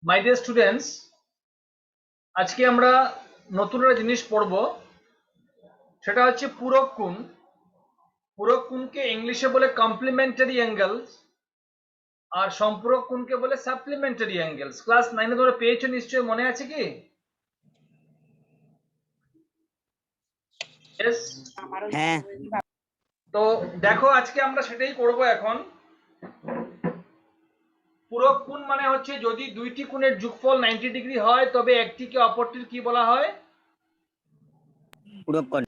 My dear students, আজকে আমরা নতুন একটা জিনিস পড়ব, সেটা হচ্ছে পূরক কোণ। পূরক কোণকে ইংলিশে বলে কমপ্লিমেন্টারি অ্যাঙ্গেলস, আর সম্পূরক কোণকে বলে সাপ্লিমেন্টারি অ্যাঙ্গেলস। ক্লাস 9 তোমরা পেয়েছো নিশ্চয়ই, মনে আছে কি? Yes? হ্যাঁ তো দেখো, আজকে আমরা সেটাই করব এখন। পূরক কোণ মানে হচ্ছে যদি দুইটি কোণের যোগফল 90 ডিগ্রি হয় তবে একটিকে অপরটির কি বলা হয়? পূরক কোণ।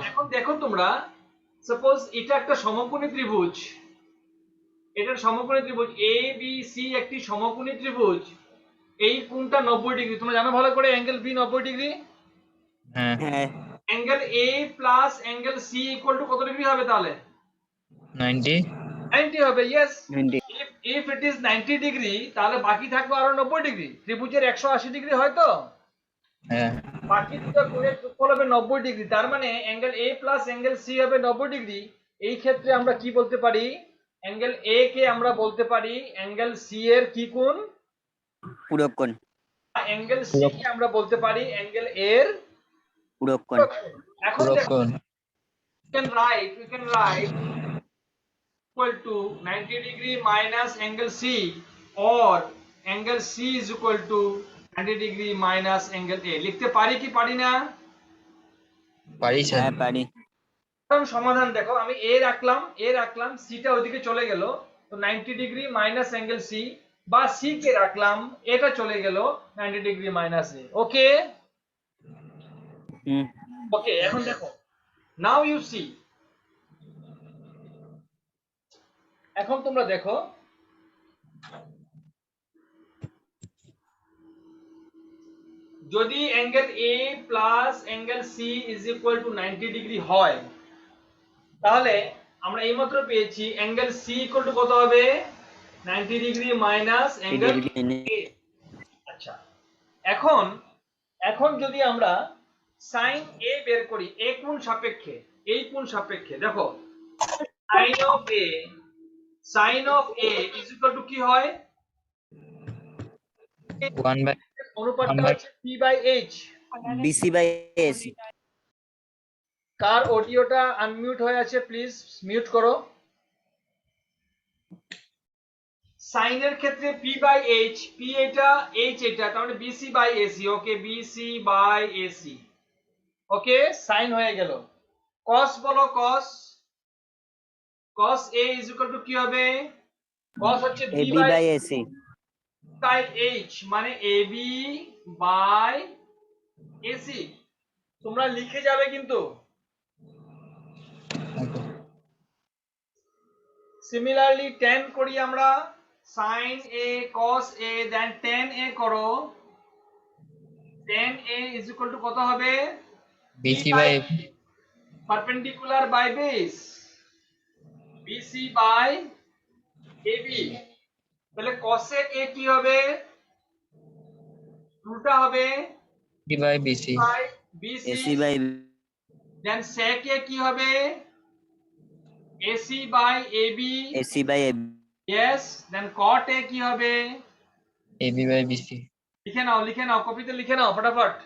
এখন দেখো তোমরা, সাপোজ এটা একটা সমকোণী ত্রিভুজ, এটার সমকোণী ত্রিভুজ এ বি সি একটি সমকোণী ত্রিভুজ। এই কোণটা 90 ডিগ্রি, তোমরা জানো ভালো করে অ্যাঙ্গেল বি 90 ডিগ্রি। হ্যাঁ angle A plus angle C equal to কত ডিগ্রি হবে তাহলে? 90 90 হবে। Yes, 90 if it is 90 degree তাহলে বাকি থাকবে আরো 90 ডিগ্রি। ত্রিভুজের 180 ডিগ্রি হয় তো, হ্যাঁ বাকি দুটো কোণের যোগফল হবে 90 ডিগ্রি। তার মানে angle A plus angle C হবে 90 ডিগ্রি। এই ক্ষেত্রে আমরা কি বলতে পারি? অ্যাঙ্গেল এ কে আমরা বলতে পারি অ্যাঙ্গেল সি এর কি কোণ? পূরক কোণ। অ্যাঙ্গেল সি কে আমরা বলতে পারি অ্যাঙ্গেল এর পূরক কোণ। পূরক কোণ। এখন পূরক দেখো, কোণ we can write equal to 90 degree minus angle C, or angle C is equal to 90 degree minus angle A। লিখতে পারি কি পারি না? পারি স্যার। হ্যাঁ পারি। কারণ সমাধান দেখো, আমি এ রাখলাম, সিটা ওইদিকে চলে গেল, তো 90 ডিগ্রি মাইনাস অ্যাঙ্গেল সি, বা সি কে রাখলাম, এটা চলে গেল 90 ডিগ্রি মাইনাস এ। ওকে হুম ওকে, এখন দেখো, নাও ইউ সি, এখন তোমরা দেখো, যদি angle A plus angle C is equal to 90 degree হয়, তাহলে আমরা এইমাত্র পেয়েছি অ্যাঙ্গেল সি ইকুয়াল টু কত হবে? 90 ডিগ্রি মাইনাস অ্যাঙ্গেল এ। আচ্ছা, এখন এখন যদি আমরা সাইন এ বের করি, এ কোণ সাপেক্ষে, এই কোণ সাপেক্ষে, দেখো sine of A is equal to কি হয়? 1/1 অনুপাতটা হচ্ছে P by H. BC by AC. কার অডিওটা আনমিউট হয়ে আছে প্লিজ মিউট করো। সাইনের ক্ষেত্রে পি বাই এইচ, পি এটা, এইচ এটা, তার মানে BC by AC. Okay, BC by AC. Okay, sine হয়ে গেল। কস বলো, cos, cos A is equal to কি হবে? কস হচ্ছে B AB by by AC. H, মানে এবি বাই এসি। তোমরা লিখে যাবে কিন্তু। সিমিলারলি tan করি আমরা, sin a cos a, then tan a করো, tan a is equal to কত হবে? BC by perpendicular by base, BC by AB। তাহলে cosec a কি হবে? উল্টা হবে, B by BC by BC। AC by then sec a কি হবে? AC by AB। AC by AB. Yes, then cot a কি হবে? AB by BC. লিখে নাও, কপিতে লিখে নাও ফটাফট।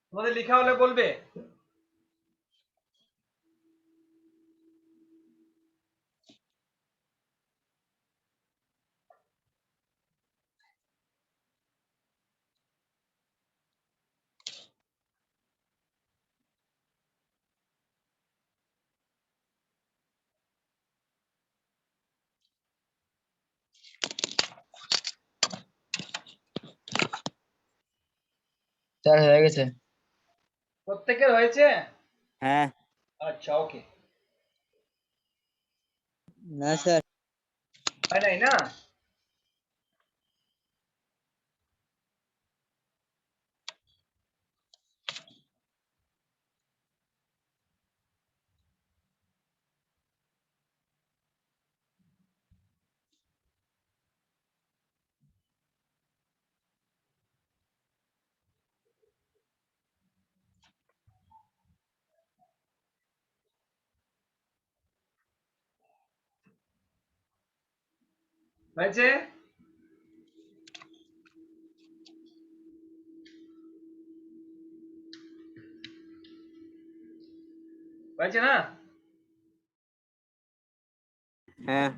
তোমাদের লেখা হলে বলবে। স্যার হয়ে গেছে। প্রত্যেকের হয়েছে? হ্যাঁ। আচ্ছা, ওকে। না স্যার। হয় নাই না? হয়েছে? হয়েছে না? হ্যাঁ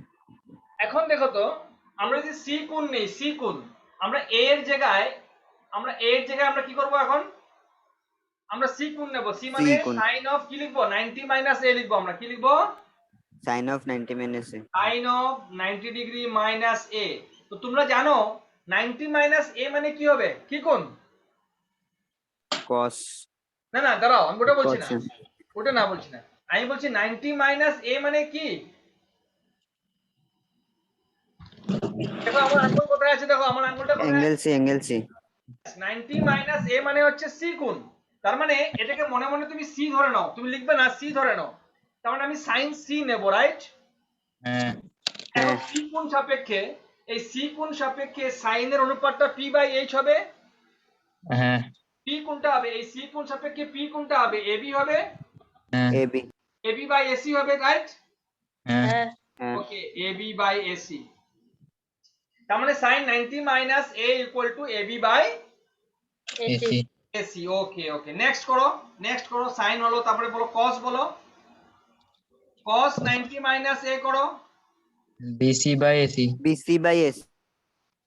এখন দেখো তো, আমরা যদি সি কোণ নেই, সি কোণ, আমরা এ এর জায়গায় আমরা কি করব এখন? আমরা সি কোণ নেব। সি মানে কোণ। সাইন অফ কি লিখবো? 90 মাইনাস এ লিখবো। আমরা কি লিখবো? Sine of 90 minus A. Sine of 90 degree minus A. তো তোমরা জানো 90 মাইনাস এ মানে কি হবে? কি কোণ? কস। না না দাঁড়াও, আমি ওটা বলছি না, Cos. ওটা না বলছি না। আমি বলছি 90 মাইনাস এ মানে কি? দেখো আমার আঙ্গুল কোথায় আছে, দেখো আমার আঙ্গুলটা কোথায় অ্যাঙ্গেল আছে। C, angle C. 90 minus A মানে হচ্ছে সি কোণ। তার মানে এটাকে মনে মনে তুমি সি ধরে নাও, তুমি লিখবে না, সি ধরে নাও। তার মানে আমি সাইন সি নেব, রাইট? হ্যাঁ এখন হ্যাঁ সি কোণ সাপেক্ষে, এই সি কোণ সাপেক্ষে সাইনের অনুপাতটা পি বাই এইচ হবে। হ্যাঁ পি কোণটা হবে, এই সি কোণ সাপেক্ষে পি কোণটা হবে এবি হবে, হ্যাঁ এবি। এবি বাই এসি হবে, রাইট? হ্যাঁ হ্যাঁ ওকে, এবি বাই এসি। তার মানে sin 90 minus a equal to AB by AC AC. Okay okay, next করো, নেক্সট করো। sin হলো, তারপরে বলো cos, বলো cos 90 মাইনাস a করো। BC by AC BC by S.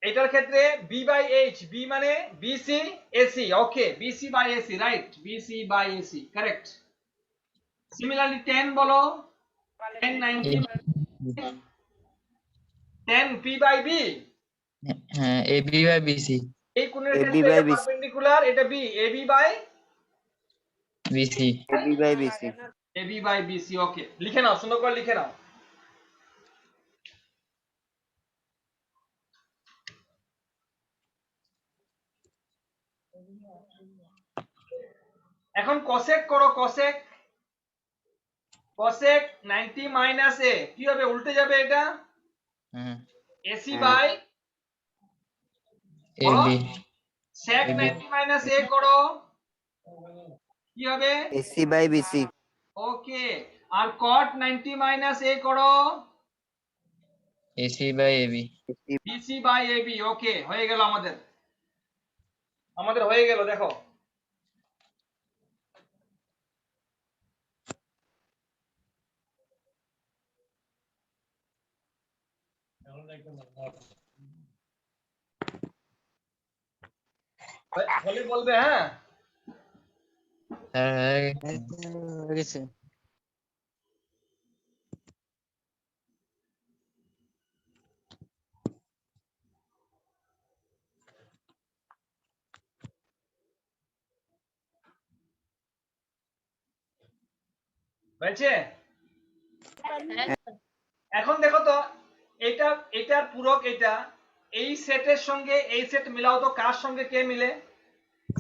এটার ক্ষেত্রে b বাই h, b মানে bc ac। ওকে, bc by ac, right? bc by ac, correct. Similarly tan বলো, tan 90 tan p by b। হ্যাঁ AB by BC এই কোণের AB ক্ষেত্রে by এটা BC. পারপেন্ডিকুলার, এটা b, ab by BC AB by BC. ab by bc। Okay, লিখে নাও, সুন্দর করে লিখে নাও। এখন cosec করো, cosec। cosec 90 মাইনাস a কি হবে? উল্টে যাবে এটা, হ্যাঁ ac হ্যাঁ। বাই, বলো AB sec AB 90 minus a করো, কি হবে? AC by BC. ওকে, আর cot 90 মাইনাস a করো, AC by AB bc by ab। Okay, হয়ে গেল আমাদের, আমাদের হয়ে গেল। দেখো হলে বলবে, হ্যাঁ। স্যার হয়ে হয়ে গেছে। হয়েছে? এখন দেখো তো, এটা, এটার পূরক এটা, এই সেটের সঙ্গে এই সেট মিলাও তো, কার সঙ্গে কে মিলে?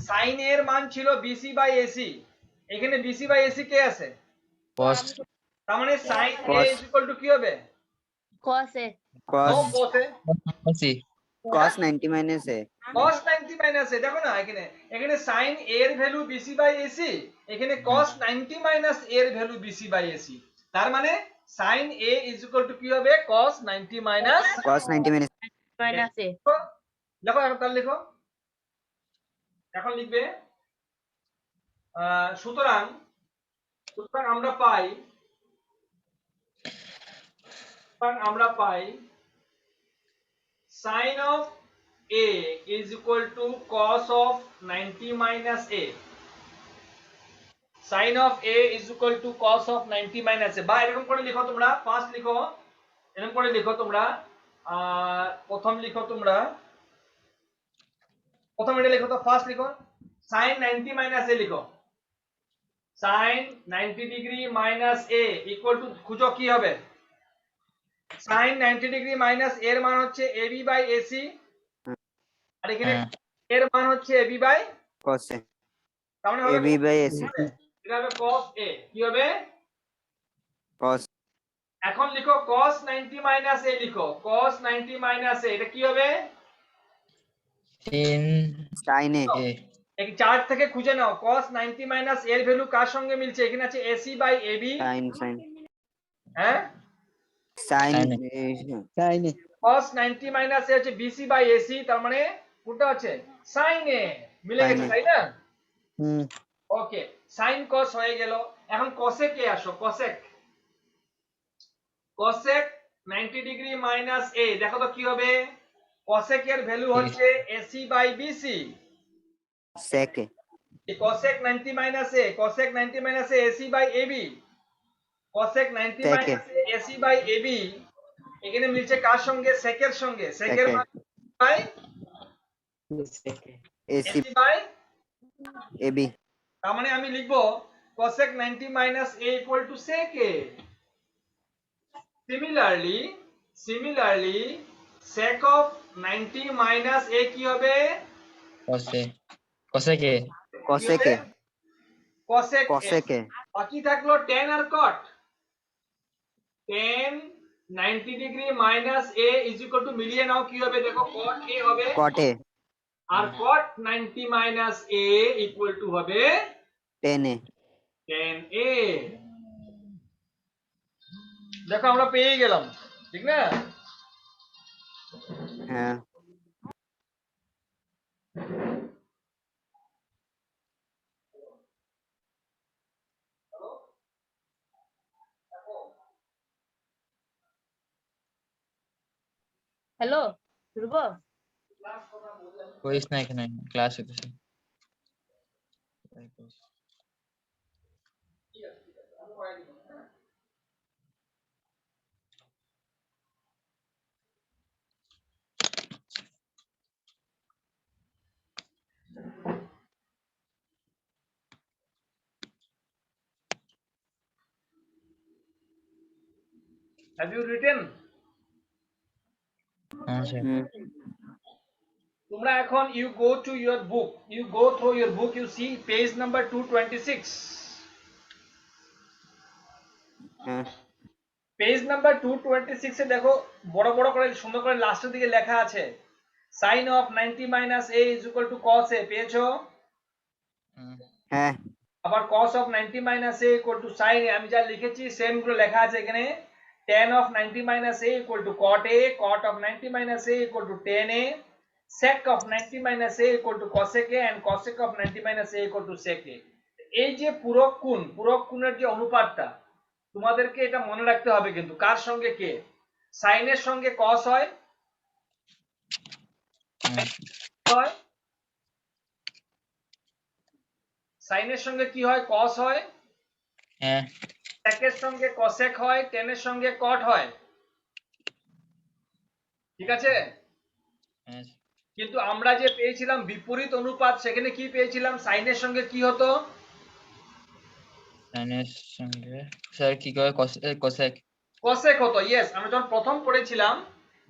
সাইন এর মান ছিল বিসি বাই এসি, এখানে বিসি বাই এসি কে আছে? কস তার মানে sine A Cos. Is equal to কি হবে? Cos. No cos A, AC cos 90 minus A. cos 90 minus A. দেখো না, এখানে এখানে সাইন এ এর ভ্যালু বিসি বাই এসি, এখানে cos 90 মাইনাস এ এর ভ্যালু বিসি বাই এসি। তার মানে sine A is equal to কি হবে? cos 90 minus cos 90 minus. A. দেখো এখন তাহলে লিখো, এখন লিখবে সুতরাং, সুতরাং আমরা পাই, sin of a is equal to cos of 90 minus a। sin of a is equal to cos of 90 minus a। বা এরকম করে লিখো তোমরা, ফার্স্ট লিখো, এরকম করে লিখো তোমরা, প্রথম লিখো তোমরা, প্রথম এটা লিখো তো, ফার্স্ট লিখো sin 90 minus a লিখো। sin 90 degree minus a equal to, খুঁজো কি হবে? sin 90 ডিগ্রি মাইনাস এর মান হচ্ছে ab বাই ac, আর এখানে এর মান হচ্ছে ab বাই, কস এ। তার মানে হবে এবি বাই এসি। এটা হবে cos a। কি হবে? কস। এখন লিখো cos 90 মাইনাস a, লিখো cos 90 মাইনাস a, এটা কি হবে? তিন সাইন এ। এ এই চার্ট থেকে খুঁজে নাও cos 90 মাইনাস এর ভ্যালু কার সঙ্গে মিলছে? এখানে আছে ac by ab, sine sine. হ্যাঁ sine Sin A। cos 90 minus এ হচ্ছে বিসি বাই এসি, তার মানে কোনটা হচ্ছে সাইন এ, মিলে Sin গেছে A। তাই না? হুম। ওকে, সাইন কস হয়ে গেল। এখন কসেক এ আসো, cosec. Cosec 90 degree minus A, দেখো তো কি হবে? কসেক এর ভ্যালু হচ্ছে AC by BC. sec A। এই cosec 90 minus A, cosec 90 minus A AC by AB, cosec 90 sec A। Minus A AC by AB, এখানে মিলছে কার সঙ্গে? সেকের সঙ্গে। sec সেকের A। মান by AC AC by, AB। তার মানে আমি লিখবো cosec 90 minus a equal to sec a. Similarly sec of 90 minus a কি হবে? Cos A। Cosec A। কি হবে? cosec a। cosec A। বাকি থাকলো tan আর cot। tan 90 degree minus a is equal to মিলিয়ে নাও কি হবে দেখো, cot a হবে, cot A। R cot 90 minus a equal to হবে tan A। tan a। দেখো আমরা পেয়ে গেলাম, ঠিক না? হ্যাঁ। হ্যালো ধ্রুব, কইস না এখানে ক্লাস হইতেছে। Have you written? হ্যাঁ স্যার। তোমরা এখন you go to your book, you go through your book, you see page number 226. হ্যাঁ। পেজ নাম্বার 226 এ দেখো বড় বড় করে সুন্দর করে লাস্টের দিকে লেখা আছে sin of 90 minus a is equal to cos a, পেয়েছো? হ্যাঁ। আবার cos of 90 minus a equal to sin a, আমি যা লিখেছি সেম গুলো লেখা আছে এখানে। tan of 90 minus a equal to cot a, cot of 90 minus a equal to tan a, sec of 90 minus a equal to cosec a, and cosec of 90 minus a equal to sec a। এই যে পূরক কোণের যে অনুপাতটা তোমাদেরকে এটা মনে রাখতে হবে, কিন্তু কার সঙ্গে কে? সাইনের সঙ্গে cos হয়, সাইনের সঙ্গে কি হয়? cos হয়। হ্যাঁ। sec এর সঙ্গে cosec হয়, tan এর সঙ্গে cot হয়, ঠিক আছে? হ্যাঁ। কিন্তু আমরা যে পেয়েছিলাম বিপরীত অনুপাত, সেখানে কি পেয়েছিলাম? সাইনের সঙ্গে কি হতো? সাইনের সঙ্গে স্যার কি করে কোসেক। cosec হতো। ইয়েস, আমরা যখন প্রথম পড়েছিলাম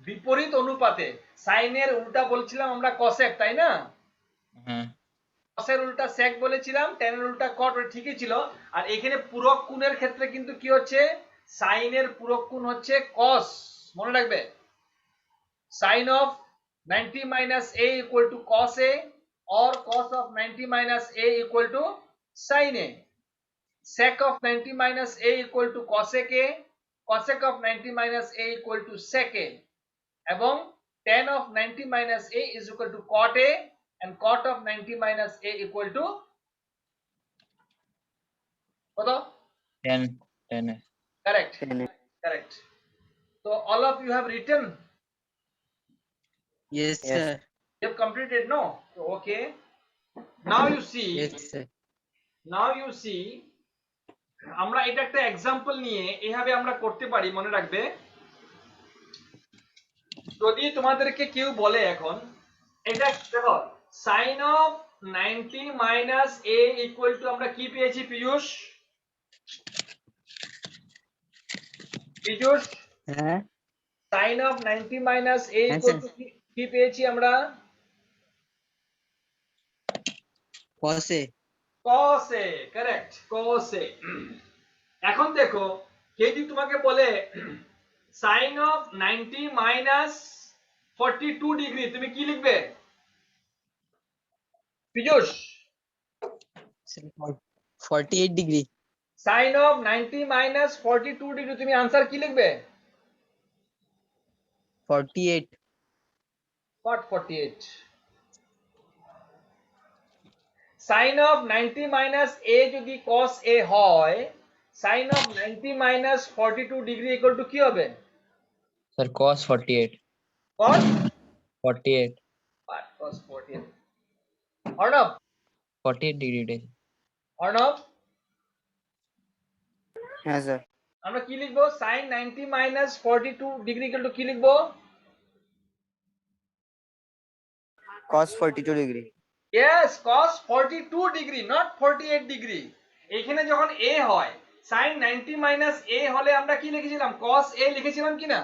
বিপরীত অনুপাতে সাইনের উল্টা বলছিলাম আমরা cosec, তাই না? হ্যাঁ। cos এর উল্টা sec বলেছিলাম, tan এর উল্টা cot, ঠিকই ছিল। আর এখানে পূরক কোণের ক্ষেত্রে কিন্তু কি হচ্ছে? সাইনের পূরক কোণ হচ্ছে cos, মনে রাখবে। sin of 90 minus a equal to cos a, or cos of 90 minus a equal to sin a, sec of 90 minus a equal to cosec a, cosec of 90 minus a equal to sec a, এবং tan of 90 minus a is equal to cot a, and cot of 90 minus a equal to কত? tan A। Correct, tan A। correct. So all of you have written, Yes sir। you have completed, no? Okay, now you see, sir। now you see, আমরা এটা একটা example নিয়ে এইভাবে আমরা করতে পারি, মনে রাখবে। যদি তোমাদেরকে কেউ বলে এখন এটা দেখো sin of 90 minus a equal to আমরা কি পেয়েছি পীযূষ? পীযূষ, হ্যাঁ। sin of 90 minus a হ্যাঁ, equal স্যার। to কি পেয়েছি আমরা? cos A। cos a, correct, cos a। এখন দেখো কে যদি তোমাকে বলে sin of 90 minus 42 ডিগ্রি, তুমি কি লিখবে Piyush? 48 degree. sin of 90 minus 42 degree, তুমি आंसर কি লিখবে? 48. What 48? Sin of 90 minus a যদি cos a হয়, sin of 90 minus 42 degree equal to কি হবে? Sir, cos 48. Cos 48. what? Cos 48. Arnav, 48 degree day. Arnav, হ্যাঁ স্যার আমরা কি লিখবো? sin 90 minus 42 degree equal to কি লিখবো? cos 42 degree Yes, cos 42 degree, not 48 degree. এখানে যখন a হয়, sin 90 minus a হলে আমরা কি লিখেছিলাম? cos a লিখেছিলাম কি না?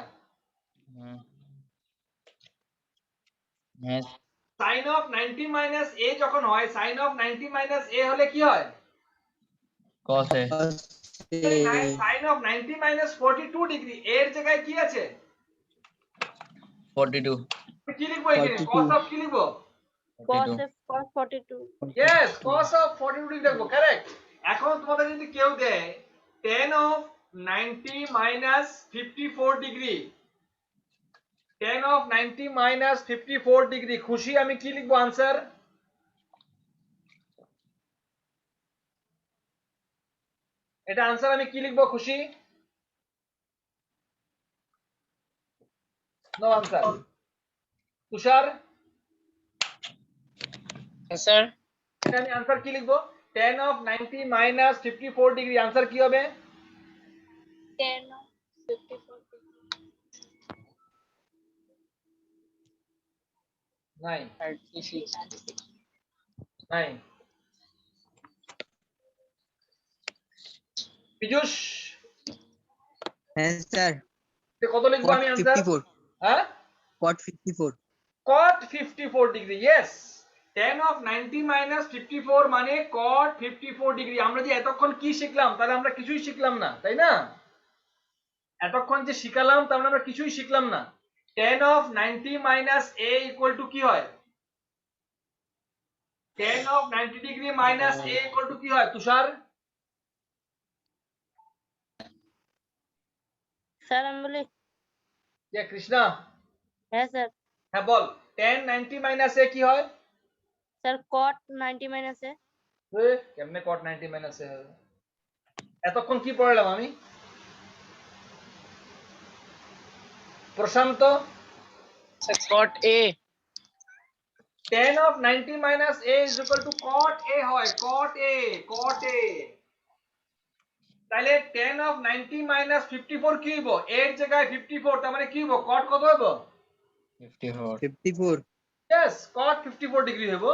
Yes. sin of 90 minus a যখন হয়, sin of 90 minus a হলে কি হয়? Cos A. sin of 90 minus 42 degree এর জায়গায় কি আছে? 42. কি লিখবো এখানে? cos of কি লিখবো? cos 42. of cos 42. Yes, cos of 42 degree লিখবো, correct. এখন তোমাদের যদি কেউ দেয় tan of 90 minus 54 degree, tan of 90 minus 54 degree, খুশি আমি কি লিখবো আনসার? এটা আনসার আমি কি লিখবো খুশি? No answer. তুষার, Sir, এটা আমি আনসার কি লিখবো? tan of 90 minus 54 degree answer কি হবে? 10 of 54. নাই 36. নাই। Piyush, Yes, sir. কত লিখবো Cot আমি আনসার? 54. হ্যাঁ, Cot 54. cot 54 degree, yes. tan of 90 minus 54 মানে cot 54 ডিগ্রি। আমরা যে এতক্ষণ কি শিখলাম, তাহলে আমরা কিছুই শিখলাম না, তাই না? এতক্ষণ যে শিখালাম তার মানে আমরা কিছুই শিখলাম না। tan of 90 minus a equal to কি হয়? tan of 90 degree minus a equal to কি হয় তুষার? Sir, আমি বলি যে কৃষ্ণা, হ্যাঁ স্যার। হ্যাঁ বল, tan 90 minus a কি হয়? Sir cot 90 minus a. কেমনে cot 90 minus a হবে? এতক্ষণ কি পড়লাম আমি? প্রশান্ত, Sir, cot a. tan of 90 minus a is equal to cot a হয়, cot a, cot a। তাহলে tan of 90 minus 54 কি হইব? এর জায়গায় 54, তার মানে কি হইব? cot কত হইব? 54. 54. yes, cot 54 ডিগ্রি হইব।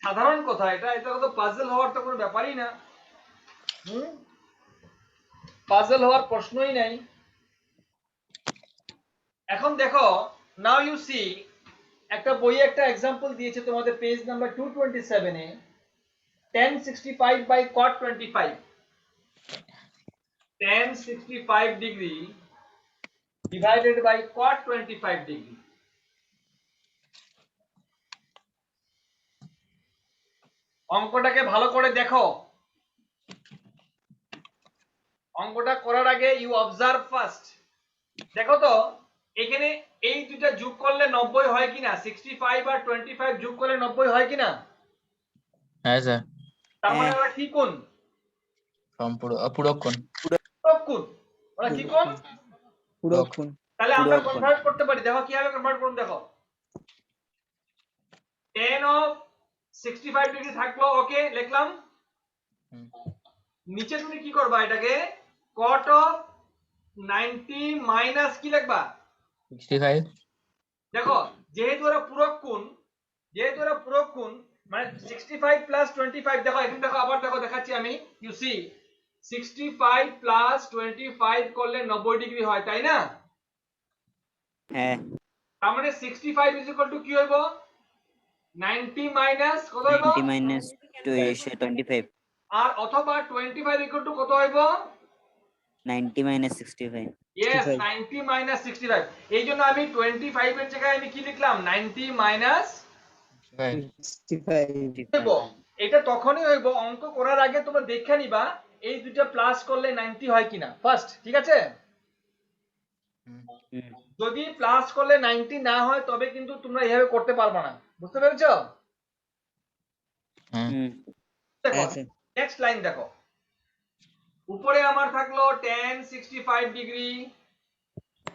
সাধারণ কথা, এটা তো পাজল হওয়ার তো কোনো ব্যাপারই না। পাজল হওয়ার প্রশ্নই নাই। এখন দেখো, নাও ইউ সি, একটা বইয়ে একটা एग्जांपल দিয়েছে তোমাদের page number 227 A, tan 65 by cot 25, tan 65 degree divided by cot 25 degree। অঙ্কটাকে ভালো করে দেখো। অঙ্কটা করার আগে ইউ অবজার্ভ ফার্স্ট। দেখো তো এখানে এই দুটো যোগ করলে 90 হয় কিনা? 65 আর 25 যোগ করলে 90 হয় কিনা? হ্যাঁ স্যার। তার মানে ওরা কি কোণ? পুরো কোণ। পূরক কোণ। ওরা কি কোণ? পুরো কোণ। তাহলে আমরা পূরক কোণ। কনভার্ট করতে পারি। দেখো কিভাবে কনভার্ট করুন, দেখো tan of 65 ডিগ্রি থাকলো, ওকে লিখলাম। নিচে তুমি কি করবা? এটাকে cot of 90 মাইনাস কি লিখবা? 65. দেখো যেহেতু ওরা পূরক কোণ, মানে 65 প্লাস 25, দেখো এখানে দেখো, আবার দেখো দেখাচ্ছি আমি, ইউ সি 65 প্লাস 25 করলে 90 ডিগ্রি হয়, তাই না? হ্যাঁ তার মানে 65 ইজ ইকুয়াল টু কি হইব? 90 মাইনাস কত হইব? 90 minus 25 আর অথবা 25 ইকুয়াল টু কত হইব? 90 minus 65 ইয়েস, 90 মাইনাস 65। এইজন্য আমি 25 এর জায়গায় আমি কি লিখলাম? 90 মাইনাস 65. হইব। এটা তখনই হইব, অঙ্ক করার আগে তোমরা দেখে নিবা এই দুটো প্লাস করলে 90 হয় কিনা ফার্স্ট, ঠিক আছে? হুম যদি প্লাস করলে 90 না হয় তবে কিন্তু তোমরা এইভাবে করতে পারবে না, বুঝতে পেরেছো? হ্যাঁ হুম দেখো হ্যাঁ স্যার নেক্সট লাইন দেখো, উপরে আমার থাকলো tan 65 ডিগ্রি।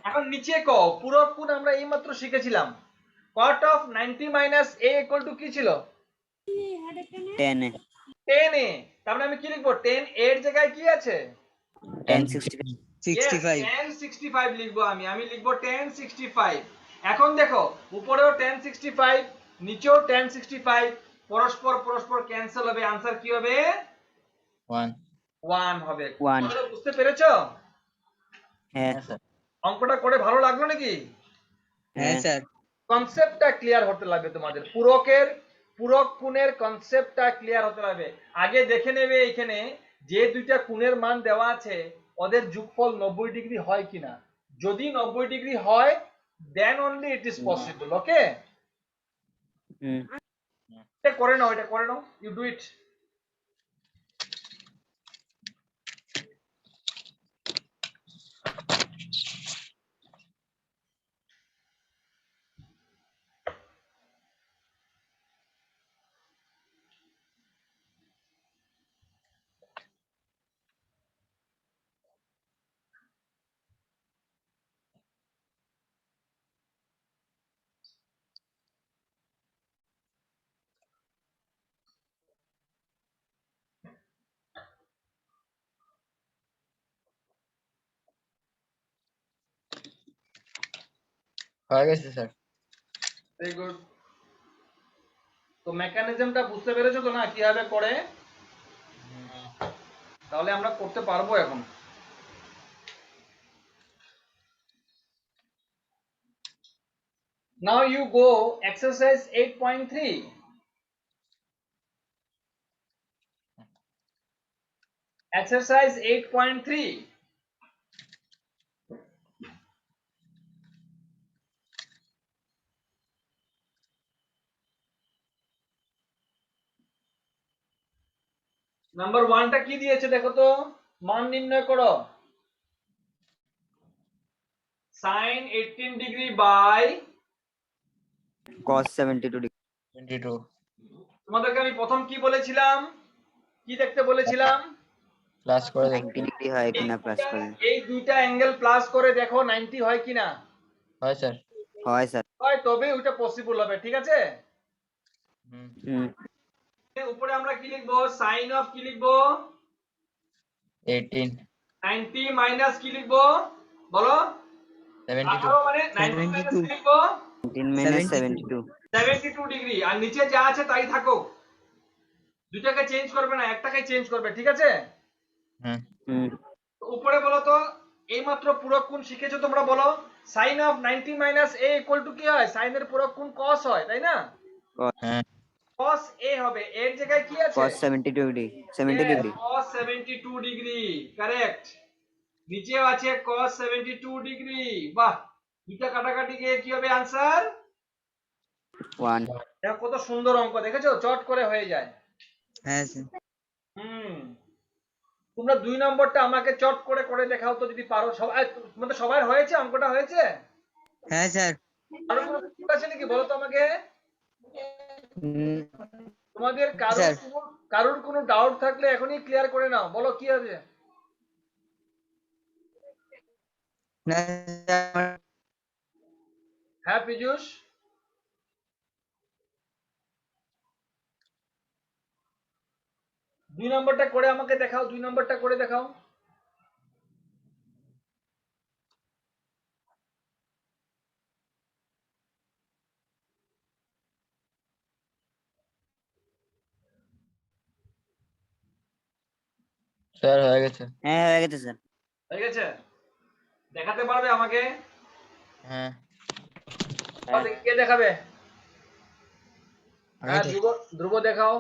এখন নিচে পূরক কোণ আমরা এইমাত্র শিখেছিলাম, cot of 90 minus a equal to কি ছিল? 10 এ 10a। তার মানে আমি কি লিখবো? 10 এর জায়গায় কি আছে? 1065 Yes, tan 65 লিখবো আমি লিখবো tan 65। এখন দেখো উপরেও tan 65, নিচেও tan 65, পরস্পর পরস্পর ক্যান্সেল হবে, आंसर কি হবে? 1 1 হবে। 1 তোমরা বুঝতে পেরেছো? হ্যাঁ হ্যাঁ স্যার অঙ্কটা করে ভালো লাগলো নাকি? হ্যাঁ হ্যাঁ স্যার কনসেপ্টটা ক্লিয়ার হতে লাগবে তোমাদের, পূরক কোণের কনসেপ্টটা ক্লিয়ার হতে লাগবে। আগে দেখে নেবে এখানে যে দুইটা কোণের মান দেওয়া আছে ওদের যোগফল 90 ডিগ্রি হয় কিনা। যদি 90 ডিগ্রি হয় then only it is possible. ওকে, হুম এটা করে নাও, ইউ ডু ইট। হয়ে গেছে স্যার ভেরি গুড। তো মেকানিজমটা বুঝতে পেরেছো তো না কিভাবে করে? তাহলে আমরা করতে পারবো এখন। Now you go exercise 8.3. Exercise 8.3. Number 1টা কি দিয়েছে দেখো তো, মান নির্ণয় করো। sin 18 degree by, cos 72 degree 22 তোমাদেরকে আমি প্রথম কি বলেছিলাম, কি দেখতে বলেছিলাম? প্লাস করে 90 দেখতে ডিগ্রি হয় কিনা প্লাস করলে এই দুইটা অ্যাঙ্গেল প্লাস করে দেখো 90 হয় কিনা। হয় স্যার হয় স্যার হয় তবে ওইটা পসিবল হবে, ঠিক আছে? হুম হুম উপরে আমরা কি লিখবো? সাইন অফ কি লিখবো? 18 90 মাইনাস কি লিখবো বলো? 72 18 মানে 90 মাইনাস কি লিখবো? 19 minus 72 72 ডিগ্রি। আর নিচে যা আছে তাই থাকুক, দুইটাকে চেঞ্জ করবে না, একটাকে চেঞ্জ করবে, ঠিক আছে? হুম হুম উপরে বলো তো, এইমাত্র পূরক কোণ শিখেছো তোমরা, বলো sine of 90 minus a equal to কি হয়? সাইনের পূরক কোণ cos হয়, তাই না? হ্যাঁ cos a হবে, এর জায়গায় কি আছে? cos 72 degree 70 Yes, degree cos 72 degree, correct. নিচেও আছে cos 72 ডিগ্রি। বাহ, দুইটা কাটাকাটি গিয়ে কি হবে आंसर? 1 দেখো কত সুন্দর অঙ্ক, দেখেছো? চট করে হয়ে যায়। হ্যাঁ স্যার হুম, তোমরা 2 নম্বরটা আমাকে চট করে করে দেখাও তো যদি পারো। সবাই তোমাদের সবার হয়েছে? অঙ্কটা হয়েছে? হ্যাঁ স্যার আরো কোনো doubt আছে নাকি বলো তো আমাকে? তোমাদের স্যার কারোর কোনো ডাউট থাকলে এখনই ক্লিয়ার করে নাও, বলো কি আছে? না স্যার হ্যাঁ পীযূষ, 2 নম্বরটা করে আমাকে দেখাও, 2 নম্বরটা করে দেখাও। স্যার হয়ে গেছে হ্যাঁ হয়ে গেছে স্যার হয়ে গেছে? দেখাতে পারবে আমাকে? হ্যাঁ কে দেখাবে? আমি হ্যাঁ তো ধ্রুব, ধ্রুব দেখাও।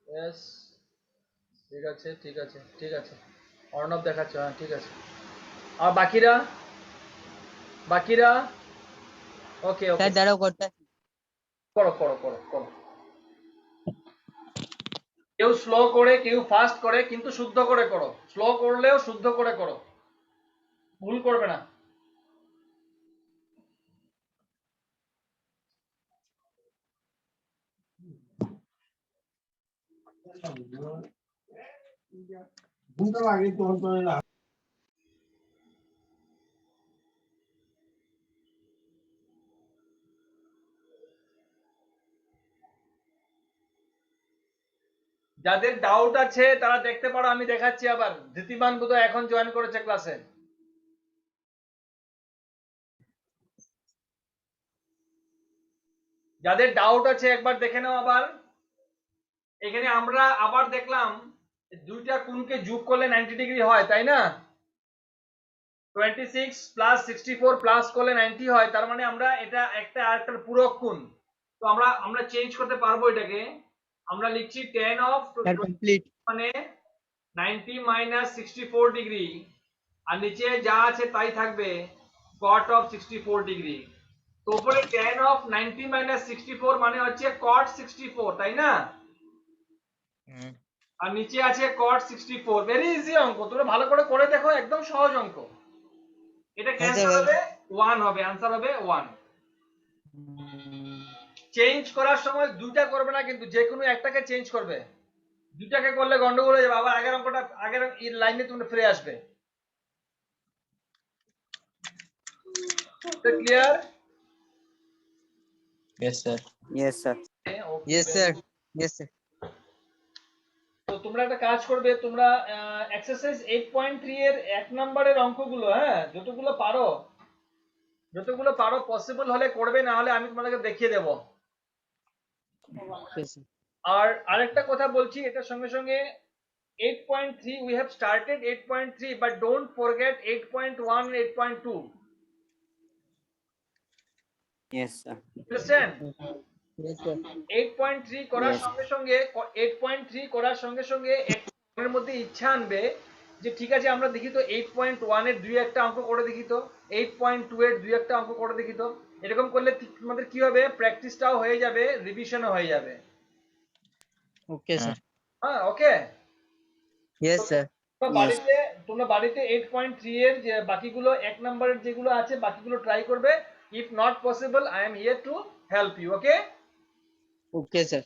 यस, ঠিক আছে ঠিক আছে ঠিক আছে। অর্ণব দেখাচ্ছে, হ্যাঁ ঠিক আছে। আর বাকিরা? বাকিরা? ওকে ওকে, স্যার দাঁড়াও করতে করো করো করো করো। কেউ স্লো করে কেউ ফাস্ট করে, কিন্তু শুদ্ধ করে করো, স্লো করলেও শুদ্ধ করে করো। ভুল করবে না। যাদের ডাউট আছে তারা দেখতে পারো, আমি দেখাচ্ছি আবার। ধৃতিমান বোধহয় এখন জয়েন করেছে ক্লাসে। যাদের ডাউট আছে একবার দেখে নাও আবার। এখানে আমরা আবার দেখলাম দুইটা কোণকে যোগ করলে 90 ডিগ্রি হয়, তাই না? 26 প্লাস 64 প্লাস করলে 90 হয়, তার মানে আমরা এটা একটা আরেকটার পূরক কোণ। তো আমরা চেঞ্জ করতে পারবো এটাকে। আমরা লিখছি tan অফ কমপ্লিট মানে 90 মাইনাস 64 ডিগ্রি, আর নিচে যা আছে তাই থাকবে cot অফ 64 ডিগ্রি। তো উপরে tan অফ 90 মাইনাস 64 মানে হচ্ছে cot 64, তাই না? আর নিচে আছে cot 64। ভেরি ইজি অঙ্ক, তোমরা ভালো করে করে দেখো, একদম সহজ অঙ্ক। এটা ক্যান্সেল হবে 1 হবে, आंसर হবে 1। চেঞ্জ করার সময় দুইটা করবে না কিন্তু, যে কোনো একটাকে চেঞ্জ করবে। দুটাকে করলে গন্ডগোল হয়ে যাবে, আবার আগের অঙ্কটা আগের লাইনে তোমরা ফিরে আসবে। Clear? Yes sir Yes, sir. Yes sir yes sir তো তোমরা একটা কাজ করবে, তোমরা এক্সারসাইজ 8.3 এর 1 নম্বরের অঙ্কগুলো, হ্যাঁ, যতগুলো পারো পসিবল হলে করবে, না হলে আমি তোমাদেরকে দেখিয়ে দেব। আর আরেকটা কথা বলছি এটার সঙ্গে সঙ্গে, 8.3 we have started 8.3 but don't forget 8.1 and 8.2. Yes, sir. Understand? Yes sir 8.3 করার Yes. সঙ্গে সঙ্গে 8.3 করার সঙ্গে সঙ্গে এর মধ্যে ইচ্ছা আনবে যে ঠিক আছে আমরা দেখি তো 8.1 এর দুই একটা অঙ্ক করে দেখি তো, 8.2 এর দুই একটা অঙ্ক করে দেখি তো। এরকম করলে তোমাদের কি হবে, প্র্যাকটিসটাও হয়ে যাবে, রিভিশনও হয়ে যাবে। ओके सर হ্যাঁ, ওকে। यस सर তোমরা বাড়িতে 8.3 এর যে বাকিগুলো 1 নম্বরের যেগুলো আছে বাকিগুলো ট্রাই করবে। If not possible I am here to help you, okay? Okay sir